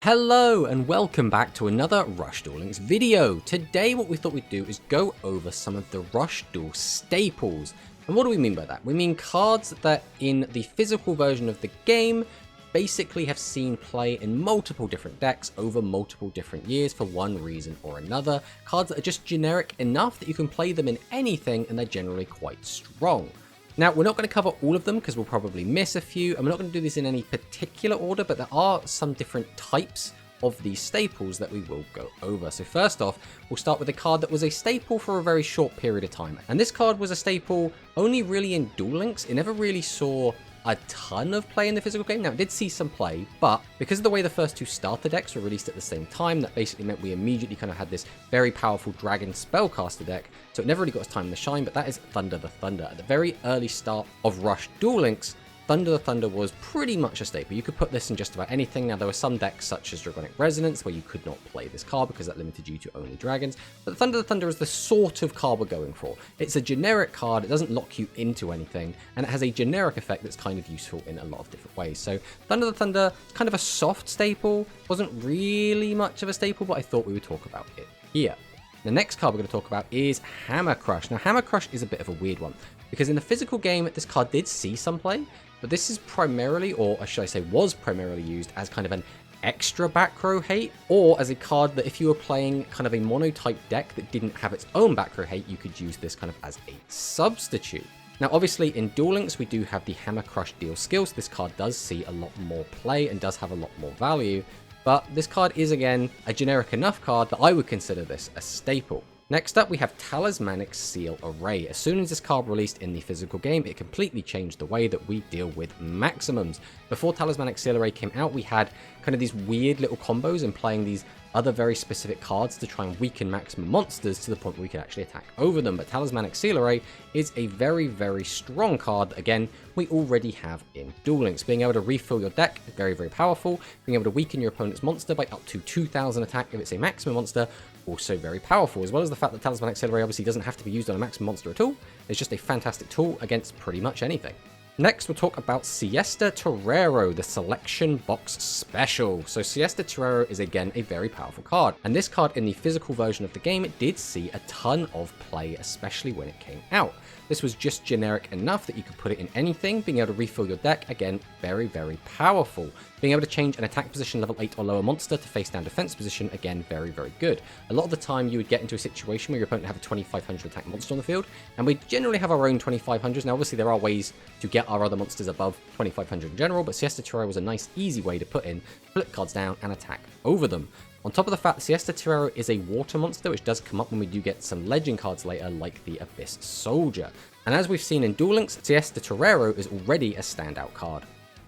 Hello and welcome back to another Rush Duel Links video. Today what we thought we'd do is go over some of the Rush Duel staples. And what do we mean by that? We mean cards that in the physical version of the game basically have seen play in multiple different decks over multiple different years for one reason or another. Cards that are just generic enough that you can play them in anything and they're generally quite strong. Now, we're not going to cover all of them because we'll probably miss a few, and we're not going to do this in any particular order, but there are some different types of these staples that we will go over. So first off, we'll start with a card that was a staple for a very short period of time. And this card was a staple only really in Duel Links. It never really saw a ton of play in the physical game. Now, it did see some play, but because of the way the first two starter decks were released at the same time, that basically meant we immediately kind of had this very powerful Dragon Spellcaster deck, so it never really got its time to shine, but that is Thunder the Thunder. At the very early start of Rush Duel Links, Thunder the Thunder was pretty much a staple. You could put this in just about anything. Now, there were some decks such as Dragonic Resonance where you could not play this card because that limited you to only dragons, but Thunder the Thunder is the sort of card we're going for. It's a generic card, it doesn't lock you into anything, and it has a generic effect that's kind of useful in a lot of different ways. So Thunder the Thunder is kind of a soft staple, wasn't really much of a staple, but I thought we would talk about it here. The next card we're going to talk about is Hammer Crush. Now, Hammer Crush is a bit of a weird one, because in the physical game, this card did see some play, but this is primarily, or should I say was primarily used as kind of an extra back row hate, or as a card that if you were playing kind of a mono-type deck that didn't have its own back row hate, you could use this kind of as a substitute. Now, obviously, in Duel Links, we do have the Hammer Crush deal skills. This card does see a lot more play and does have a lot more value, but this card is, again, a generic enough card that I would consider this a staple. Next up, we have Talismanic Seal Array. As soon as this card released in the physical game, it completely changed the way that we deal with maximums. Before Talismanic Seal Array came out, we had kind of these weird little combos and playing these other very specific cards to try and weaken maximum monsters to the point where we could actually attack over them. But Talismanic Seal Array is a very, very strong card that, again, we already have in Duel Links. Being able to refill your deck is very, very powerful. Being able to weaken your opponent's monster by up to 2,000 attack if it's a maximum monster, also very powerful, as well as the fact that Talismanic Seal Array obviously doesn't have to be used on a maximum monster at all. It's just a fantastic tool against pretty much anything. Next, we'll talk about Siesta Torero, the Selection Box Special. So Siesta Torero is, again, a very powerful card. And this card in the physical version of the game, it did see a ton of play, especially when it came out. This was just generic enough that you could put it in anything. Being able to refill your deck, again, very, very powerful. Being able to change an attack position level 8 or lower monster to face down defense position, again, very, very good. A lot of the time, you would get into a situation where your opponent have a 2,500 attack monster on the field, and we generally have our own 2,500s. Now, obviously, there are ways to get our other monsters above 2,500 in general, but Siesta Torero was a nice, easy way to put in, flip cards down, and attack over them. On top of the fact that Siesta Torero is a water monster, which does come up when we do get some legend cards later, like the Abyss Soldier. And as we've seen in Duel Links, Siesta Torero is already a standout card.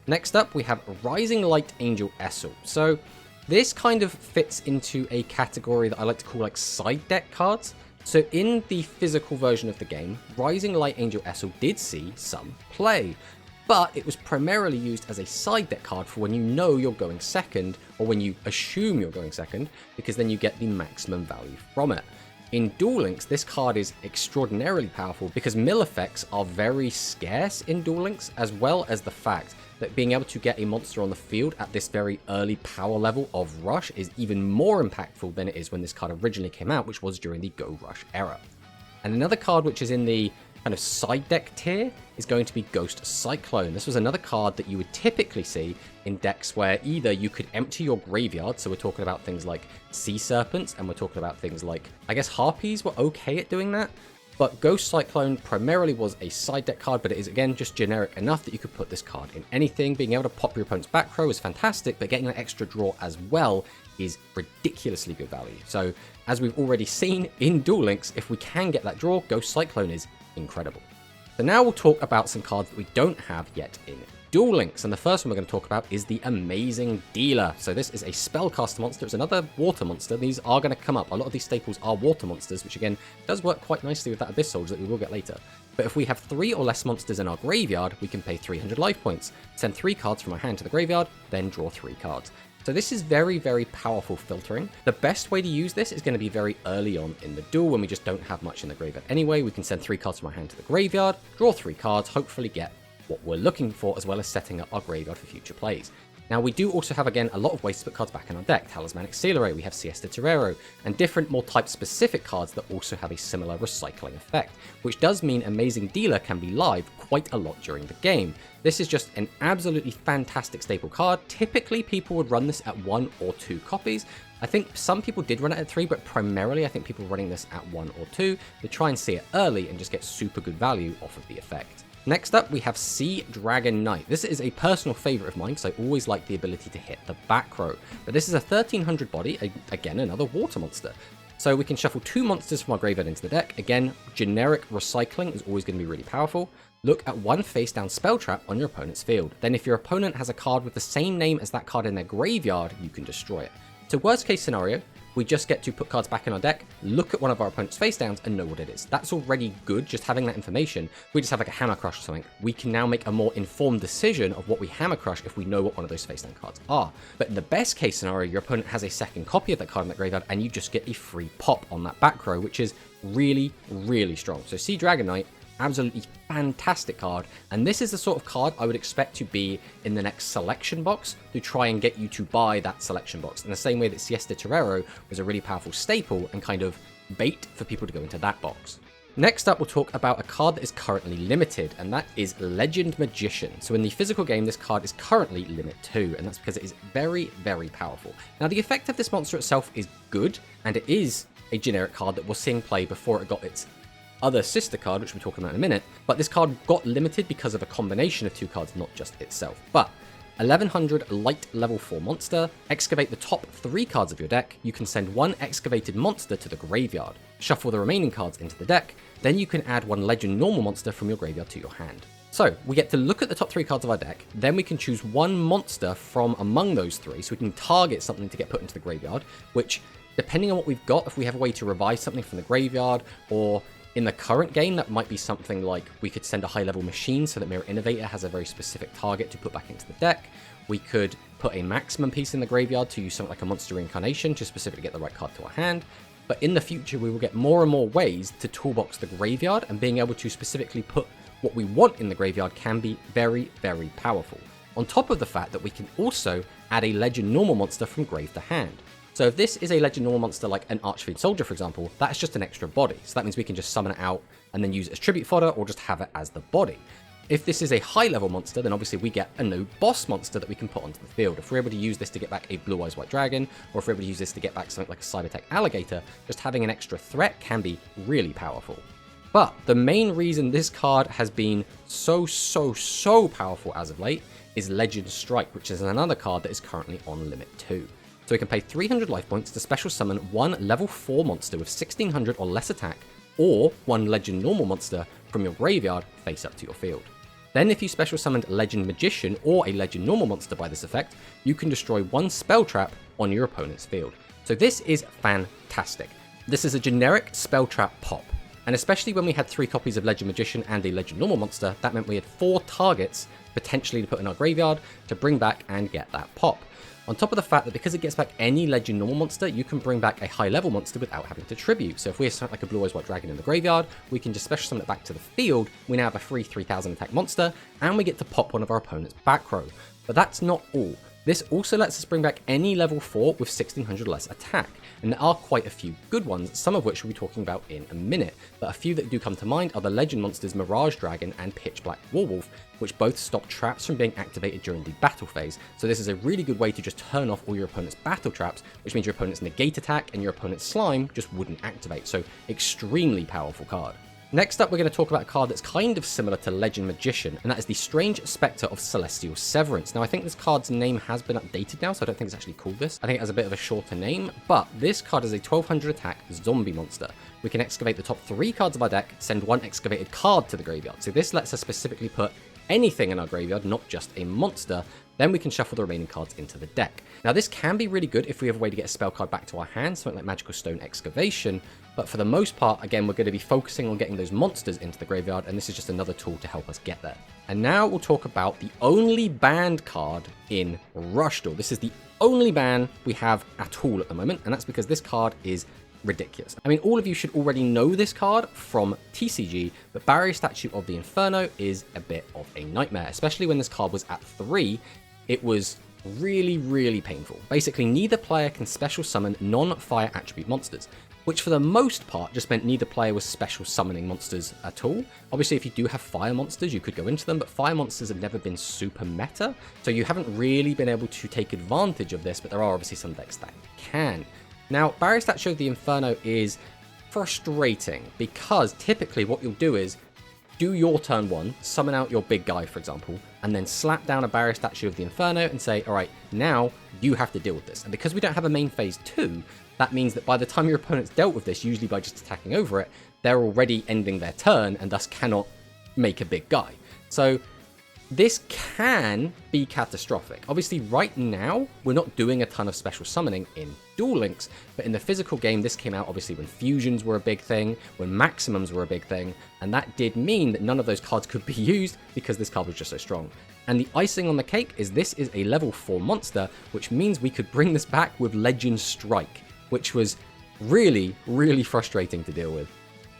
Next up, we have Rising Light Angel Essel. So this kind of fits into a category that I like to call like side deck cards. So in the physical version of the game, Rising Light Angel Essel did see some play, but it was primarily used as a side deck card for when you know you're going second, or when you assume you're going second, because then you get the maximum value from it. In Duel Links, this card is extraordinarily powerful because mill effects are very scarce in Duel Links, as well as the fact that being able to get a monster on the field at this very early power level of Rush is even more impactful than it is when this card originally came out, which was during the Go Rush era. And another card which is in the kind of side deck tier is going to be Ghost Cyclone. This was another card that you would typically see in decks where either you could empty your graveyard, so we're talking about things like Sea Serpents, and we're talking about things like, I guess Harpies were okay at doing that, but Ghost Cyclone primarily was a side deck card, but it is, again, just generic enough that you could put this card in anything. Being able to pop your opponent's back row is fantastic, but getting an extra draw as well is ridiculously good value. So, as we've already seen in Duel Links, if we can get that draw, Ghost Cyclone is incredible. So now we'll talk about some cards that we don't have yet in Duel Links, and the first one we're going to talk about is the Amazing Dealer. So this is a spellcaster monster. It's another water monster. These are going to come up. A lot of these staples are water monsters, which again does work quite nicely with that Abyss Soldier that we will get later. But if we have 3 or less monsters in our graveyard, we can pay 300 life points, send 3 cards from our hand to the graveyard, then draw 3 cards. So this is very, very powerful filtering. The best way to use this is going to be very early on in the duel when we just don't have much in the graveyard anyway. We can send 3 cards from our hand to the graveyard, draw 3 cards, hopefully get what we're looking for, as well as setting up our graveyard for future plays. Now, we do also have, again, a lot of ways to put cards back in our deck. Talismanic Sealer, we have Siesta Torero, and different, more type-specific cards that also have a similar recycling effect, which does mean Amazing Dealer can be live quite a lot during the game. This is just an absolutely fantastic staple card. Typically, people would run this at 1 or 2 copies. I think some people did run it at 3, but primarily I think people were running this at 1 or 2 to try and see it early and just get super good value off of the effect. Next up, we have Sea Dragon Knight. This is a personal favorite of mine because I always like the ability to hit the back row. But this is a 1300 body, again, another water monster. So we can shuffle 2 monsters from our graveyard into the deck. Again, generic recycling is always going to be really powerful. Look at 1 face down spell trap on your opponent's field. Then if your opponent has a card with the same name as that card in their graveyard, you can destroy it. So worst case scenario, we just get to put cards back in our deck, look at one of our opponent's face downs and know what it is. That's already good, just having that information. If we just have like a Hammer Crush or something, we can now make a more informed decision of what we Hammer Crush if we know what one of those face down cards are. But in the best case scenario, your opponent has a second copy of that card in that graveyard and you just get a free pop on that back row, which is really, really strong. So Sea Dragon Knight, absolutely fantastic card, and this is the sort of card I would expect to be in the next selection box to try and get you to buy that selection box, in the same way that Siesta Torero was a really powerful staple and kind of bait for people to go into that box. Next up, we'll talk about a card that is currently limited, and that is Legend Magician. So in the physical game, this card is currently limit 2, and that's because it is very, very powerful. Now, the effect of this monster itself is good, and it is a generic card that was seeing play before it got its other sister card, which we'll talk about in a minute, but this card got limited because of a combination of 2 cards, not just itself. But 1100 light level 4 monster, excavate the top 3 cards of your deck, you can send 1 excavated monster to the graveyard, shuffle the remaining cards into the deck, then you can add 1 legend normal monster from your graveyard to your hand. So we get to look at the top 3 cards of our deck, then we can choose 1 monster from among those 3, so we can target something to get put into the graveyard, which, depending on what we've got, if we have a way to revive something from the graveyard, or in the current game, that might be something like we could send a high-level machine so that Mirror Innovator has a very specific target to put back into the deck. We could put a maximum piece in the graveyard to use something like a Monster Reincarnation to specifically get the right card to our hand. But in the future, we will get more and more ways to toolbox the graveyard, and being able to specifically put what we want in the graveyard can be very, very powerful. On top of the fact that we can also add a Legend Normal monster from grave to hand. So if this is a Legend Normal monster like an Archfiend Soldier, for example, that's just an extra body. So that means we can just summon it out and then use it as tribute fodder, or just have it as the body. If this is a high level monster, then obviously we get a new boss monster that we can put onto the field. If we're able to use this to get back a Blue Eyes White Dragon, or if we're able to use this to get back something like a Cybertech Alligator, just having an extra threat can be really powerful. But the main reason this card has been so powerful as of late is Legend Strike, which is another card that is currently on limit 2. So we can pay 300 life points to special summon 1 level 4 monster with 1600 or less attack, or 1 Legend Normal monster from your graveyard face up to your field. Then if you special summoned Legend Magician or a Legend Normal monster by this effect, you can destroy 1 spell trap on your opponent's field. So this is fantastic. This is a generic spell trap pop, and especially when we had 3 copies of Legend Magician and a Legend Normal monster, that meant we had 4 targets potentially to put in our graveyard to bring back and get that pop. On top of the fact that because it gets back any Legend Normal monster, you can bring back a high-level monster without having to tribute. So if we have something like a Blue Eyes White Dragon in the graveyard, we can just special summon it back to the field. We now have a free 3000 attack monster, and we get to pop one of our opponent's back row. But that's not all. This also lets us bring back any level 4 with 1600 less attack, and there are quite a few good ones, some of which we'll be talking about in a minute, but a few that do come to mind are the legend monsters Mirage Dragon and Pitch Black Warwolf, which both stop traps from being activated during the battle phase. So this is a really good way to just turn off all your opponent's battle traps, which means your opponent's negate attack and your opponent's slime just wouldn't activate, so extremely powerful card. Next up, we're going to talk about a card that's kind of similar to Legend Magician, and that is the Strange Spectre of Celestial Severance. Now, I think this card's name has been updated now, so I don't think it's actually called this. I think it has a bit of a shorter name, but this card is a 1200 attack zombie monster. We can excavate the top 3 cards of our deck, send 1 excavated card to the graveyard. So this lets us specifically put anything in our graveyard, not just a monster. Then we can shuffle the remaining cards into the deck. Now, this can be really good if we have a way to get a spell card back to our hand, something like Magical Stone Excavation, but for the most part, again, we're going to be focusing on getting those monsters into the graveyard, and this is just another tool to help us get there. And now we'll talk about the only banned card in Rush Duel. This is the only ban we have at all at the moment, and that's because this card is ridiculous. I mean, all of you should already know this card from TCG, but Barrier Statue of the Inferno is a bit of a nightmare, especially when this card was at 3. It was really, really painful. Basically, neither player can special summon non-fire attribute monsters, which for the most part just meant neither player was special summoning monsters at all. Obviously, if you do have fire monsters, you could go into them, but fire monsters have never been super meta, so you haven't really been able to take advantage of this, but there are obviously some decks that can. Now, Barrier Statue of the Inferno is frustrating, because typically what you'll do is do your turn 1, summon out your big guy, for example, and then slap down a Barrier Statue of the Inferno and say, alright, now you have to deal with this. And because we don't have a main phase 2, that means that by the time your opponent's dealt with this, usually by just attacking over it, they're already ending their turn and thus cannot make a big guy. So this can be catastrophic. Obviously, right now, we're not doing a ton of special summoning in Duel Links, but in the physical game, this came out obviously when fusions were a big thing, when maximums were a big thing, and that did mean that none of those cards could be used because this card was just so strong. And the icing on the cake is this is a level 4 monster, which means we could bring this back with Legend Strike, which was really, really frustrating to deal with.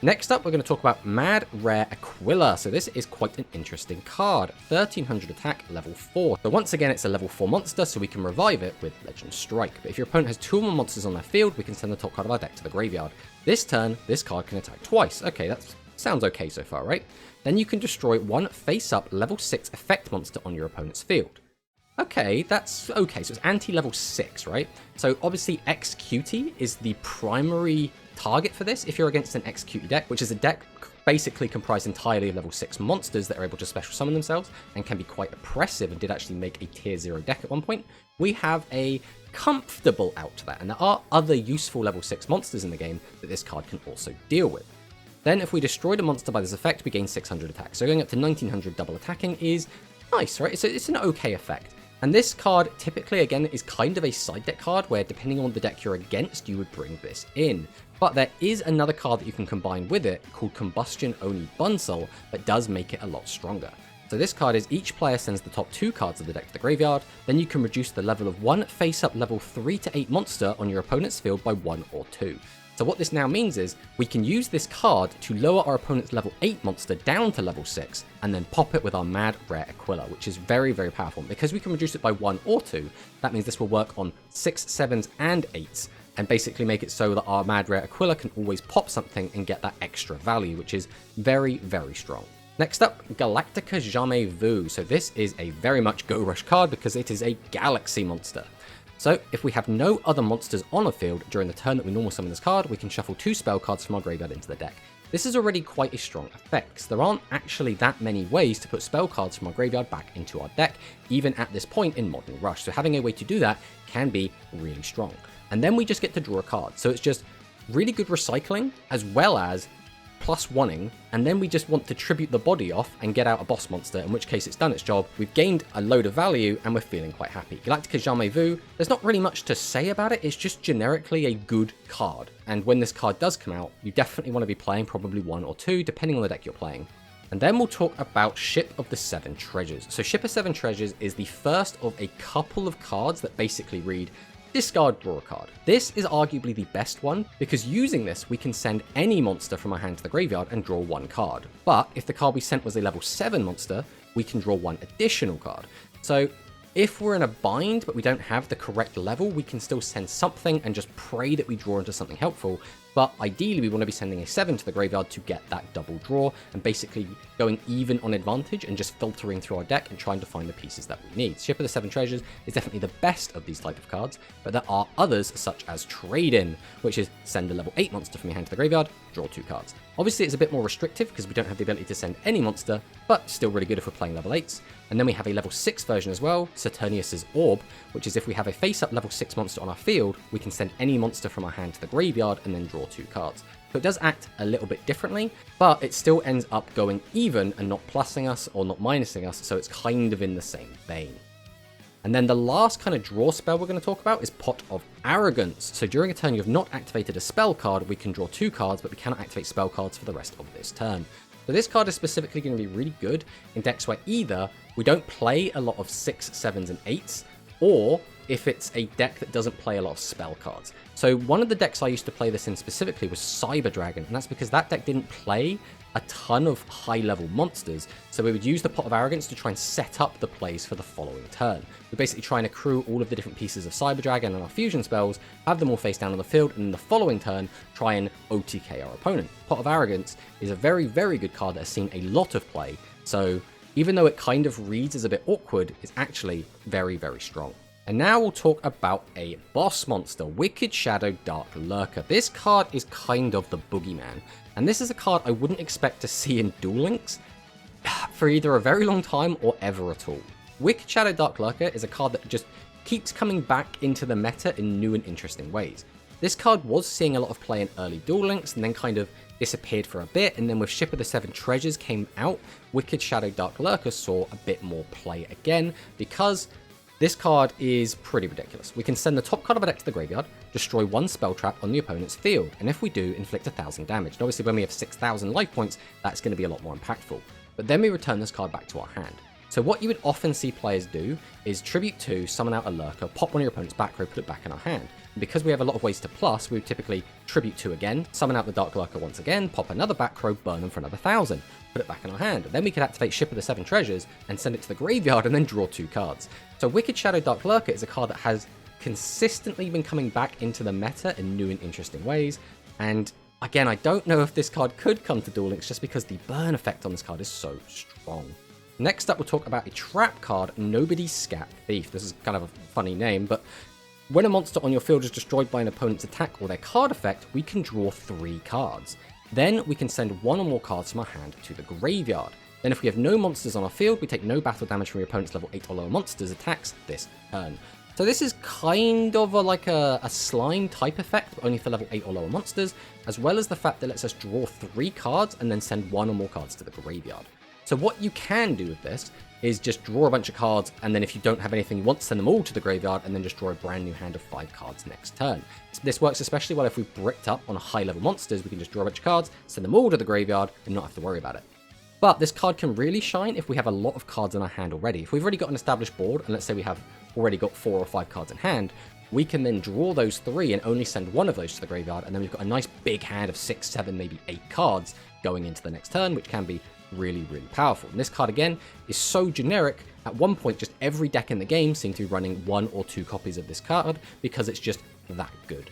Next up, we're going to talk about Mad Rare Aquila. So this is quite an interesting card. 1300 attack, level 4. So once again, it's a level 4 monster, so we can revive it with Legend Strike. But if your opponent has 2 or more monsters on their field, we can send the top card of our deck to the graveyard. This turn, this card can attack twice. Okay, that sounds okay so far, right? Then you can destroy 1 face-up level 6 effect monster on your opponent's field. Okay, that's okay. So it's anti-level 6, right? So obviously Executey is the primary target for this if you're against an Executey deck, which is a deck basically comprised entirely of level 6 monsters that are able to special summon themselves and can be quite oppressive and did actually make a tier 0 deck at one point. We have a comfortable out to that, and there are other useful level 6 monsters in the game that this card can also deal with. Then if we destroy the monster by this effect, we gain 600 attack. So going up to 1900 double attacking is nice, right? It's an okay effect. And this card typically, again, is kind of a side deck card where depending on the deck you're against, you would bring this in. But there is another card that you can combine with it called Combustion Only Bunsel that does make it a lot stronger. So this card is each player sends the top 2 cards of the deck to the graveyard, then you can reduce the level of 1 face-up level 3 to 8 monster on your opponent's field by 1 or 2. So what this now means is we can use this card to lower our opponent's level 8 monster down to level 6 and then pop it with our Mad Rare Aquila, which is very, very powerful. Because we can reduce it by 1 or 2, that means this will work on 6, 7s and 8s and basically make it so that our Mad Rare Aquila can always pop something and get that extra value, which is very, very strong. Next up, Galactica Jamais Vu. So this is a very much Go Rush card because it is a Galaxy monster. So if we have no other monsters on a field during the turn that we normal summon this card, we can shuffle 2 spell cards from our graveyard into the deck. This is already quite a strong effect. There aren't actually that many ways to put spell cards from our graveyard back into our deck, even at this point in Modern Rush. So having a way to do that can be really strong. And then we just get to draw a card. So it's just really good recycling as well as +1ing, and then we just want to tribute the body off and get out a boss monster, in which case it's done its job. We've gained a load of value and we're feeling quite happy. Galactica Jamais Vu, there's not really much to say about it, it's just generically a good card. And when this card does come out, you definitely want to be playing probably 1 or 2, depending on the deck you're playing. And then we'll talk about Ship of the 7 Treasures. So Ship of 7 Treasures is the first of a couple of cards that basically read discard, draw a card. This is arguably the best one, because using this, we can send any monster from our hand to the graveyard and draw 1 card. But if the card we sent was a level 7 monster, we can draw 1 additional card. So if we're in a bind, but we don't have the correct level, we can still send something and just pray that we draw into something helpful. But ideally, we want to be sending a 7 to the graveyard to get that double draw and basically going even on advantage and just filtering through our deck and trying to find the pieces that we need. Ship of the 7 Treasures is definitely the best of these type of cards, but there are others such as Trade-In, which is send a level 8 monster from your hand to the graveyard, draw 2 cards. Obviously, it's a bit more restrictive because we don't have the ability to send any monster, but still really good if we're playing level 8s. And then we have a level 6 version as well, Saturnius' Orb, which is if we have a face-up level 6 monster on our field, we can send any monster from our hand to the graveyard and then draw 2 cards. So it does act a little bit differently, but it still ends up going even and not plussing us or not minusing us, so it's kind of in the same vein. And then the last kind of draw spell we're going to talk about is Pot of Arrogance. So during a turn you have not activated a spell card, we can draw 2 cards, but we cannot activate spell cards for the rest of this turn. So this card is specifically going to be really good in decks where either we don't play a lot of 6, 7s, and 8s, or if it's a deck that doesn't play a lot of spell cards. So one of the decks I used to play this in specifically was Cyber Dragon, and that's because that deck didn't play a ton of high-level monsters, so we would use the Pot of Arrogance to try and set up the plays for the following turn. We're basically trying to accrue all of the different pieces of Cyber Dragon and our fusion spells, have them all face down on the field, and in the following turn, try and OTK our opponent. Pot of Arrogance is a very, very good card that has seen a lot of play, so even though it kind of reads as a bit awkward, it's actually very, very strong. And now we'll talk about a boss monster, Wicked Shadow Dark Lurker. This card is kind of the boogeyman, and this is a card I wouldn't expect to see in Duel Links for either a very long time or ever at all. Wicked Shadow Dark Lurker is a card that just keeps coming back into the meta in new and interesting ways. This card was seeing a lot of play in early Duel Links and then kind of disappeared for a bit, and then with Ship of the Seven Treasures came out, Wicked Shadow Dark Lurker saw a bit more play again because this card is pretty ridiculous. We can send the top card of a deck to the graveyard, destroy one spell trap on the opponent's field, and if we do, inflict 1,000 damage. And obviously when we have 6,000 life points, that's going to be a lot more impactful. But then we return this card back to our hand. So what you would often see players do is Tribute 2, summon out a Lurker, pop one of your opponent's back row, put it back in our hand. And because we have a lot of ways to plus, we would typically Tribute 2 again, summon out the Dark Lurker once again, pop another back row, burn them for another 1,000, put it back in our hand. And then we could activate Ship of the Seven Treasures and send it to the graveyard and then draw 2 cards. So Wicked Shadow Dark Lurker is a card that has consistently been coming back into the meta in new and interesting ways. And again, I don't know if this card could come to Duel Links just because the burn effect on this card is so strong. Next up, we'll talk about a trap card, Nobody's Scat Thief. This is kind of a funny name, but when a monster on your field is destroyed by an opponent's attack or their card effect, we can draw 3 cards. Then we can send 1 or more cards from our hand to the graveyard. Then if we have no monsters on our field, we take no battle damage from your opponent's level 8 or lower monsters attacks this turn. So this is kind of like a slime type effect, but only for level 8 or lower monsters, as well as the fact that it lets us draw 3 cards and then send 1 or more cards to the graveyard. So what you can do with this is just draw a bunch of cards, and then if you don't have anything you want, send them all to the graveyard, and then just draw a brand new hand of 5 cards next turn. This works especially well if we've bricked up on high level monsters. We can just draw a bunch of cards, send them all to the graveyard, and not have to worry about it. But this card can really shine if we have a lot of cards in our hand already. If we've already got an established board, and let's say we have already got 4 or 5 cards in hand, we can then draw those 3 and only send 1 of those to the graveyard, and then we've got a nice big hand of 6, 7, maybe 8 cards going into the next turn, which can be really, really powerful. And this card, again, is so generic. At one point, just every deck in the game seemed to be running 1 or 2 copies of this card because it's just that good.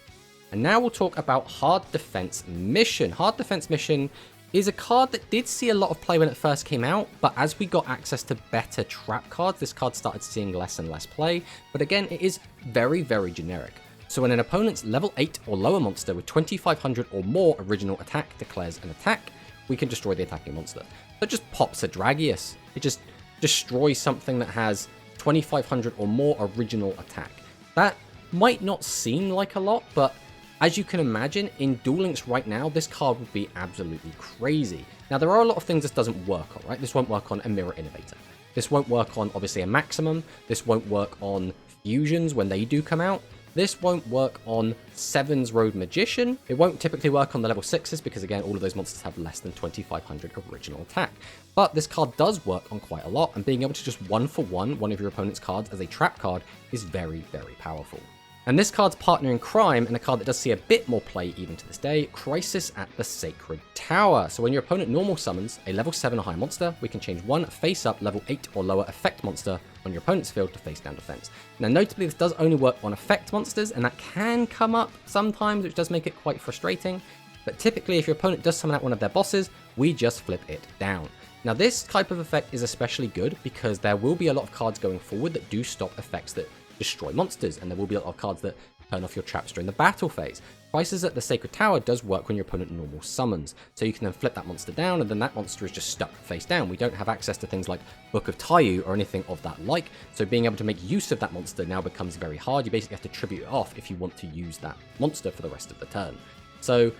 And now we'll talk about Hard Defense Mission. Hard Defense Mission is a card that did see a lot of play when it first came out, but as we got access to better trap cards, this card started seeing less and less play. But again, it is very, very generic. So when an opponent's level 8 or lower monster with 2,500 or more original attack declares an attack, we can destroy the attacking monster. So it just pops a Dragius. It just destroys something that has 2,500 or more original attack. That might not seem like a lot, but as you can imagine, in Duel Links right now, this card would be absolutely crazy. Now, there are a lot of things this doesn't work on, right? This won't work on a Mirror Innovator. This won't work on, obviously, a Maximum. This won't work on Fusions when they do come out. This won't work on 7's Road Magician. It won't typically work on the level 6s because, again, all of those monsters have less than 2,500 original attack. But this card does work on quite a lot, and being able to just 1-for-1 one of your opponent's cards as a trap card is very, very powerful. And this card's partner in crime, and a card that does see a bit more play even to this day, Crisis at the Sacred Tower. So when your opponent normal summons a level 7 or higher monster, we can change 1 face-up level 8 or lower effect monster on your opponent's field to face-down defense. Now notably, this does only work on effect monsters, and that can come up sometimes, which does make it quite frustrating. But typically, if your opponent does summon out one of their bosses, we just flip it down. Now this type of effect is especially good because there will be a lot of cards going forward that do stop effects that destroy monsters, and there will be a lot of cards that turn off your traps during the battle phase. Crisis at the Sacred Tower does work when your opponent normal summons, so you can then flip that monster down, and then that monster is just stuck face down. We don't have access to things like Book of Taiyu or anything of that like, so being able to make use of that monster now becomes very hard. You basically have to tribute it off if you want to use that monster for the rest of the turn. So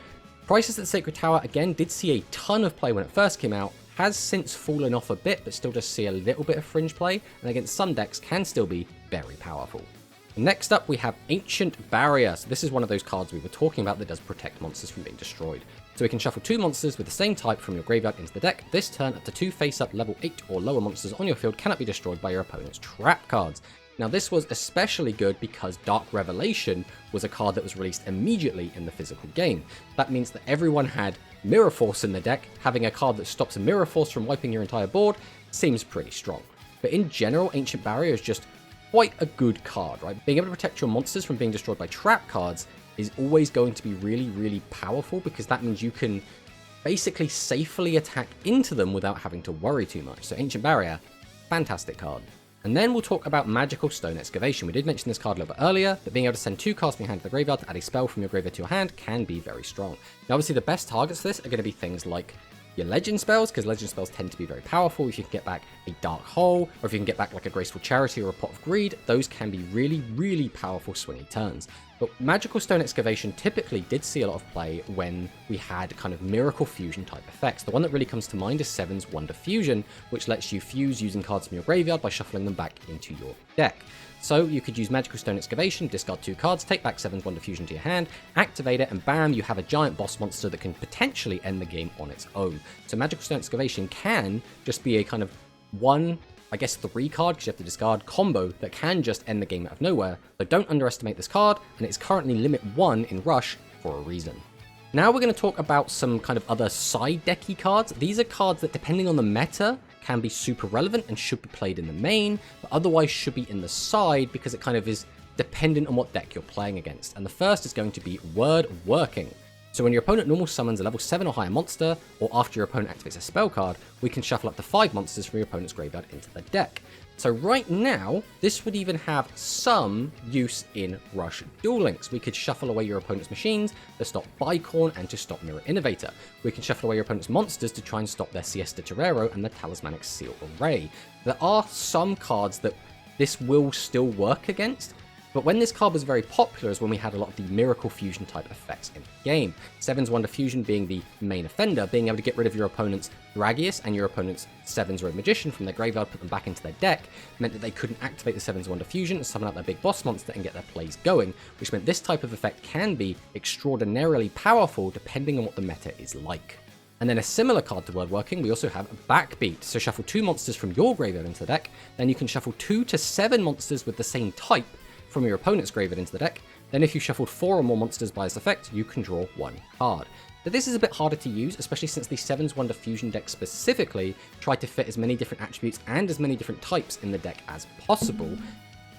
Crisis at the Sacred Tower, again, did see a ton of play when it first came out, has since fallen off a bit, but still does see a little bit of fringe play, and against some decks can still be very powerful. Next up, we have Ancient Barrier. So this is one of those cards we were talking about that does protect monsters from being destroyed. So we can shuffle 2 monsters with the same type from your graveyard into the deck. This turn, up to 2 face-up level 8 or lower monsters on your field cannot be destroyed by your opponent's trap cards. Now this was especially good because Dark Revelation was a card that was released immediately in the physical game. That means that everyone had Mirror Force in the deck. Having a card that stops a Mirror Force from wiping your entire board seems pretty strong. But in general, Ancient Barrier is just quite a good card, right? Being able to protect your monsters from being destroyed by trap cards is always going to be really, really powerful, because that means you can basically safely attack into them without having to worry too much. So Ancient Barrier, fantastic card. And then we'll talk about Magical Stone Excavation. We did mention this card a little bit earlier, but being able to send 2 cards from your hand to the graveyard to add a spell from your graveyard to your hand can be very strong. Now obviously the best targets for this are going to be things like your legend spells, because legend spells tend to be very powerful. If you can get back a Dark Hole, or if you can get back like a Graceful Charity or a Pot of Greed, those can be really, really powerful swingy turns. But Magical Stone Excavation typically did see a lot of play when we had kind of Miracle Fusion type effects. The one that really comes to mind is 7's Wonder Fusion, which lets you fuse using cards from your graveyard by shuffling them back into your deck. So you could use Magical Stone Excavation, discard 2 cards, take back 7's Wonder Fusion to your hand, activate it, and bam, you have a giant boss monster that can potentially end the game on its own. So Magical Stone Excavation can just be a kind of 3 card, because you have to discard, combo that can just end the game out of nowhere. So don't underestimate this card, and it's currently limit 1 in Rush for a reason. Now we're going to talk about some kind of other side decky cards. These are cards that, depending on the meta, can be super relevant and should be played in the main, but otherwise should be in the side because it kind of is dependent on what deck you're playing against. And the first is going to be Word Working. So when your opponent normal summons a level 7 or higher monster, or after your opponent activates a spell card, we can shuffle up to 5 monsters from your opponent's graveyard into the deck. So right now, this would even have some use in Rush Duel Links. We could shuffle away your opponent's machines to stop Bicorn and to stop Mirror Innovator. We can shuffle away your opponent's monsters to try and stop their Siesta Torero and the Talismanic Seal Array. There are some cards that this will still work against, but when this card was very popular is when we had a lot of the Miracle Fusion type effects in the game. 7's Wonder Fusion being the main offender, being able to get rid of your opponent's Dragius and your opponent's 7's Road Magician from their graveyard, put them back into their deck, meant that they couldn't activate the 7's Wonder Fusion and summon out their big boss monster and get their plays going, which meant this type of effect can be extraordinarily powerful depending on what the meta is like. And then a similar card to Word Working, we also have Backbeat. So shuffle 2 monsters from your graveyard into the deck, then you can shuffle 2 to 7 monsters with the same type from your opponent's graveyard into the deck. Then if you shuffled 4 or more monsters by this effect, you can draw 1 card. But this is a bit harder to use, especially since the 7's Wonder Fusion deck specifically tried to fit as many different attributes and as many different types in the deck as possible.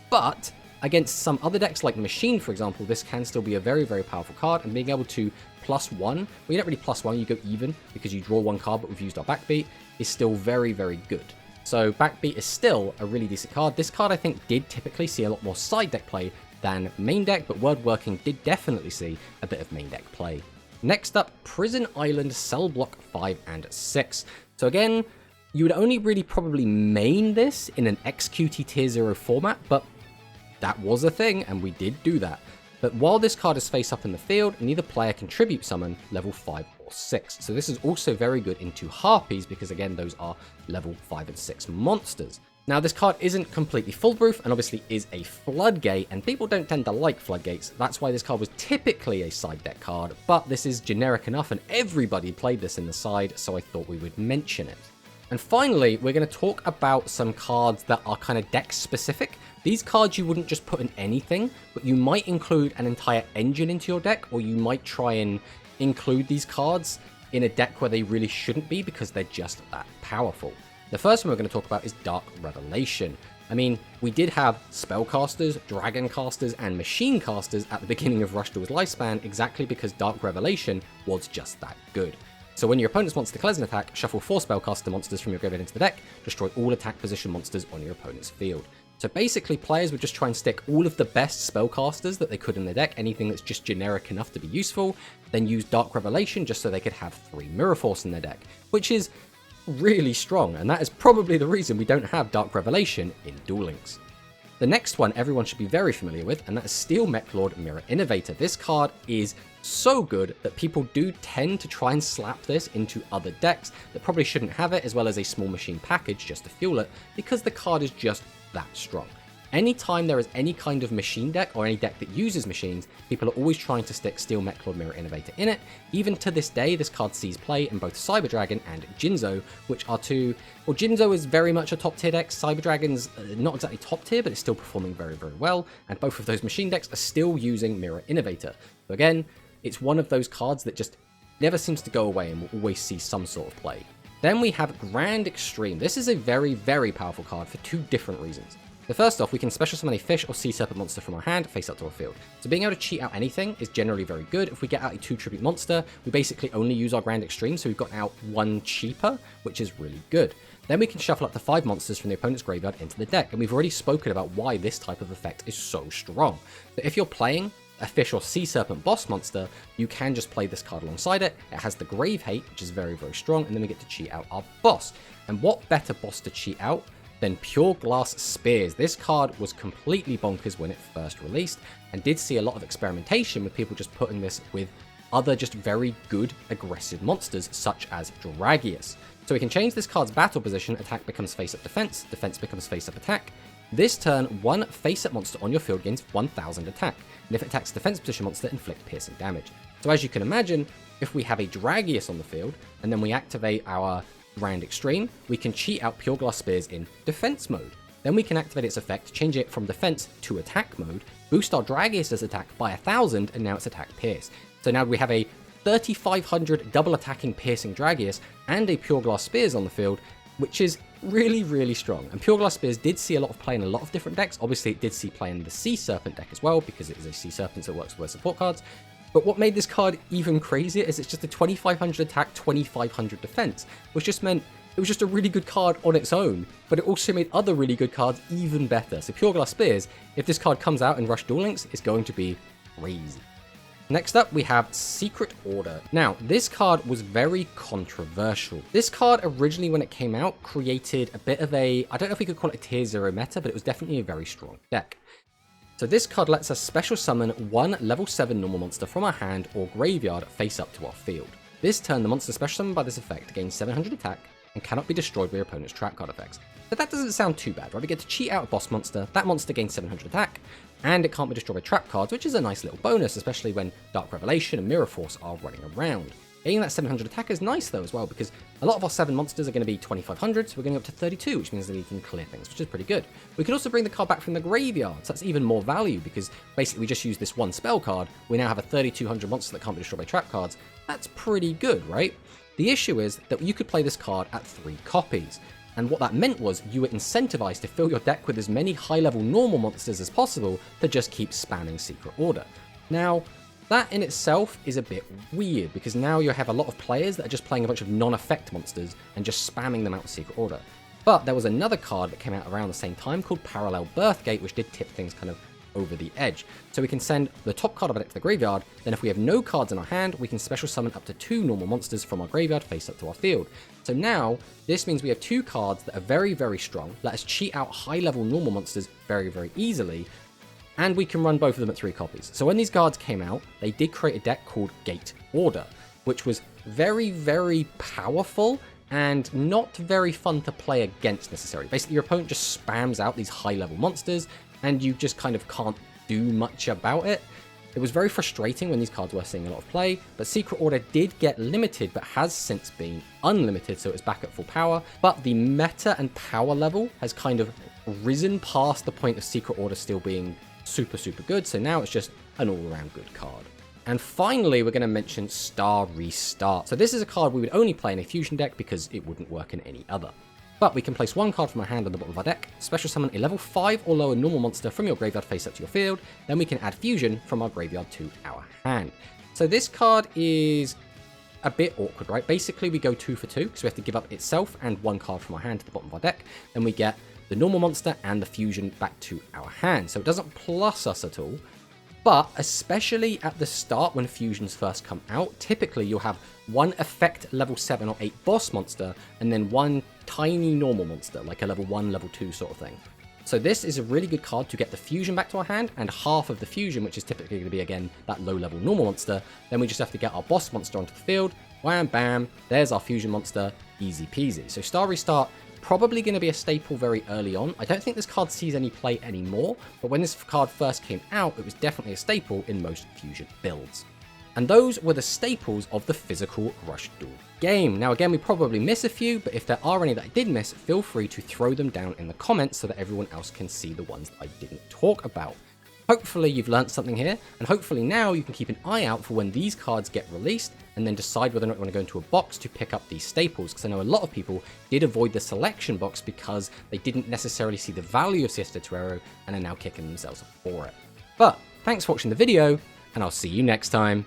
But against some other decks like Machine, for example, this can still be a very, very powerful card, and being able to +1, well, you don't really +1, you go even, because you draw 1 card, but we've used our Backbeat, is still very, very good. So Backbeat is still a really decent card. This card, I think, did typically see a lot more side deck play than main deck, but Word Working did definitely see a bit of main deck play. Next up, Prison Island Cell Block 5 and 6. So again, you would only really probably main this in an XQT Tier 0 format, but that was a thing, and we did do that. But while this card is face up in the field, neither player can tribute summon level 5 or 6. So this is also very good into Harpies, because again, those are level 5 and 6 monsters. Now this card isn't completely foolproof, and obviously is a Floodgate, and people don't tend to like Floodgates. That's why this card was typically a side deck card, but this is generic enough and everybody played this in the side, so I thought we would mention it. And finally, we're going to talk about some cards that are kind of deck specific. These cards you wouldn't just put in anything, but you might include an entire engine into your deck, or you might try and include these cards in a deck where they really shouldn't be because they're just that powerful. The first one we're going to talk about is Dark Revelation. I mean, we did have Spellcasters, Dragon Casters, and Machine Casters at the beginning of Rush Duel's lifespan exactly because Dark Revelation was just that good. So when your opponent's monster declares an attack, shuffle 4 Spellcaster monsters from your graveyard into the deck, destroy all attack position monsters on your opponent's field. So basically, players would just try and stick all of the best Spellcasters that they could in the deck, anything that's just generic enough to be useful, then use Dark Revelation just so they could have 3 Mirror Force in their deck, which is really strong, and that is probably the reason we don't have Dark Revelation in Duel Links. The next one everyone should be very familiar with, and that is Steel Mech Lord Mirror Innovator. This card is so good that people do tend to try and slap this into other decks that probably shouldn't have it, as well as a small machine package just to fuel it, because the card is just that strong. Anytime there is any kind of machine deck or any deck that uses machines, people are always trying to stick Steel Mech Mirror Innovator in it. Even to this day, this card sees play in both Cyber Dragon and Jinzo, which are two... Well, Jinzo is very much a top tier deck. Cyber Dragon's not exactly top tier, but it's still performing very, very well. And both of those machine decks are still using Mirror Innovator. So again, it's one of those cards that just never seems to go away and will always see some sort of play. Then we have Grand Extreme. This is a very, very powerful card for two different reasons. So first off, we can special summon a fish or sea serpent monster from our hand face up to our field. So being able to cheat out anything is generally very good. If we get out a 2 tribute monster, we basically only use our Grand Extreme, so we've got out 1 cheaper, which is really good. Then we can shuffle up to 5 monsters from the opponent's graveyard into the deck, and we've already spoken about why this type of effect is so strong. So if you're playing a fish or sea serpent boss monster, you can just play this card alongside it. It has the Grave Hate, which is very, very strong, and then we get to cheat out our boss. And what better boss to cheat out than Pure Glass Spears? This card was completely bonkers when it first released, and did see a lot of experimentation with people just putting this with other just very good aggressive monsters, such as Dragius. So we can change this card's battle position, attack becomes face-up defense, defense becomes face-up attack. This turn, one face-up monster on your field gains 1000 attack, and if it attacks defense position monster, inflict piercing damage. So as you can imagine, if we have a Dragius on the field, and then we activate our Grand Extreme, we can cheat out Pure Glass Spears in defense mode. Then we can activate its effect, change it from defense to attack mode, boost our Dragius' attack by 1000, and now it's attack pierce. So now we have a 3500 double attacking piercing Dragius and a Pure Glass Spears on the field, which is really, really strong. And Pure Glass Spears did see a lot of play in a lot of different decks. Obviously, it did see play in the Sea Serpent deck as well, because it is a Sea Serpent that works with support cards. But what made this card even crazier is it's just a 2500 attack, 2500 defense, which just meant it was just a really good card on its own, but it also made other really good cards even better. So Pure Glass Spears, if this card comes out in Rush Duel Links, is going to be crazy. Next up, we have Secret Order. Now, this card was very controversial. This card originally, when it came out, created a bit of a, I don't know if we could call it a tier 0 meta, but it was definitely a very strong deck. So this card lets us special summon one level 7 normal monster from our hand or graveyard face up to our field. This turn, the monster special summoned by this effect gains 700 attack and cannot be destroyed by your opponent's trap card effects. But that doesn't sound too bad, right? We get to cheat out a boss monster, that monster gains 700 attack, and it can't be destroyed by trap cards, which is a nice little bonus, especially when Dark Revelation and Mirror Force are running around. Getting that 700 attack is nice though as well, because a lot of our 7 monsters are going to be 2500, so we're going up to 32, which means that we can clear things, which is pretty good. We can also bring the card back from the graveyard, so that's even more value, because basically we just use this one spell card, we now have a 3200 monster that can't be destroyed by trap cards. That's pretty good, right? The issue is that you could play this card at 3 copies, and what that meant was you were incentivized to fill your deck with as many high-level normal monsters as possible to just keep spamming Secret Order. Now, that in itself is a bit weird, because now you have a lot of players that are just playing a bunch of non-effect monsters and just spamming them out with Secret Order. But there was another card that came out around the same time called Parallel Birthgate, which did tip things kind of over the edge. So we can send the top card of our deck to the graveyard, then if we have no cards in our hand, we can special summon up to 2 normal monsters from our graveyard face up to our field. So now, this means we have 2 cards that are very, very strong, let us cheat out high-level normal monsters very, very easily, and we can run both of them at 3 copies. So when these cards came out, they did create a deck called Gate Order, which was very, very powerful and not very fun to play against necessarily. Basically, your opponent just spams out these high-level monsters, and you just kind of can't do much about it. It was very frustrating when these cards were seeing a lot of play, but Secret Order did get limited, but has since been unlimited, so it's back at full power. But the meta and power level has kind of risen past the point of Secret Order still being super, super good, so now it's just an all-around good card. And finally, we're going to mention Star Restart. So this is a card we would only play in a fusion deck because it wouldn't work in any other. But we can place 1 card from our hand on the bottom of our deck, special summon a level 5 or lower normal monster from your graveyard face up to your field, then we can add fusion from our graveyard to our hand. So this card is a bit awkward, right? Basically, we go 2 for 2, so we have to give up itself and 1 card from our hand to the bottom of our deck, then we get the normal monster and the fusion back to our hand. So it doesn't plus us at all, but especially at the start when fusions first come out, typically you'll have 1 effect level 7 or 8 boss monster, and then 1 tiny normal monster, like a level 1, level 2 sort of thing. So this is a really good card to get the fusion back to our hand, and half of the fusion, which is typically going to be, again, that low level normal monster. Then we just have to get our boss monster onto the field, wham bam, there's our fusion monster, easy peasy. So Star Restart probably going to be a staple very early on. I don't think this card sees any play anymore, but when this card first came out, it was definitely a staple in most Fusion builds. And those were the staples of the physical Rush Duel game. Now again, we probably miss a few, but if there are any that I did miss, feel free to throw them down in the comments so that everyone else can see the ones that I didn't talk about. Hopefully you've learnt something here, and hopefully now you can keep an eye out for when these cards get released, and then decide whether or not you want to go into a box to pick up these staples, because I know a lot of people did avoid the selection box because they didn't necessarily see the value of Siesta Torero, and are now kicking themselves for it. But thanks for watching the video, and I'll see you next time.